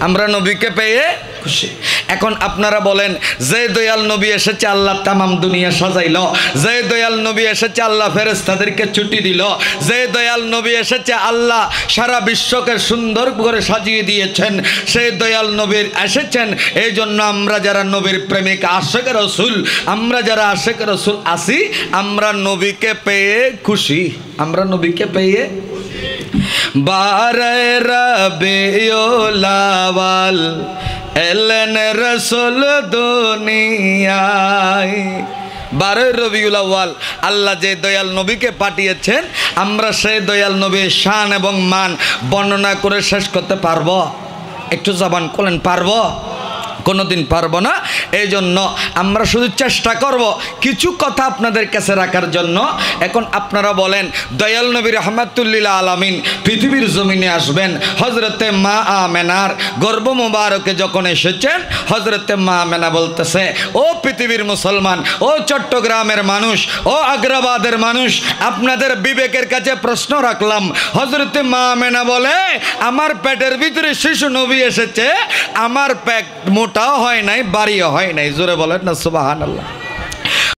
আমরা নবীকে পেয়ে খুশি। এখন আপনারা বলেন, যে দয়াল নবী এসেছে আল্লাহ তামাম দুনিয়া সাজাইল, যে দয়াল নবী এসেছে আল্লাহ ফেরেশতাদেরকে ছুটি দিল, যে দয়াল নবী এসেছে আল্লাহ সারা বিশ্বকে সুন্দর করে সাজিয়ে দিয়েছেন, সেই দয়াল নবীর এসেছেন। এই জন্য আমরা যারা নবীর প্রেমিক আশেক রাসূল, আমরা যারা আশেক রাসূল আছি, আমরা নবীকে পেয়ে খুশি, আমরা নবীকে পেয়ে। বারে রবিউল আউয়াল এলেন রাসূল দুনিয়ায়। 12 রবিউল আউয়াল আল্লাহ যে দয়াল নবীকে পাঠিয়েছেন, আমরা সেই দয়াল নবীর শান এবং মান বর্ণনা করে শেষ করতে পারবো? একটু জবান খোলেন, পারবো? কোনোদিন পারবো না। এই জন্য আমরা শুধু চেষ্টা করব কিছু কথা আপনাদের কাছে রাখার জন্য। এখন আপনারা বলেন, দয়াল নবী রাহমাতুল্লিল আলামিন পৃথিবীর জমিনে আসবেন হজরতে মা আমেনার গর্ভ মুবারকে যখন এসেছেন, হজরতে মা আমেনা বলতেছে, ও পৃথিবীর মুসলমান, ও চট্টগ্রামের মানুষ, ও আগ্রাবাদের মানুষ, আপনাদের বিবেকের কাছে প্রশ্ন রাখলাম। হজরতে মা আমেনা বলে, আমার পেটের ভিতরে শিশু নবী এসেছে, আমার পেট মোটাও হয় নাই, বাড়িও হয় নাই। জোরে বলেন না সুবহানাল্লাহ।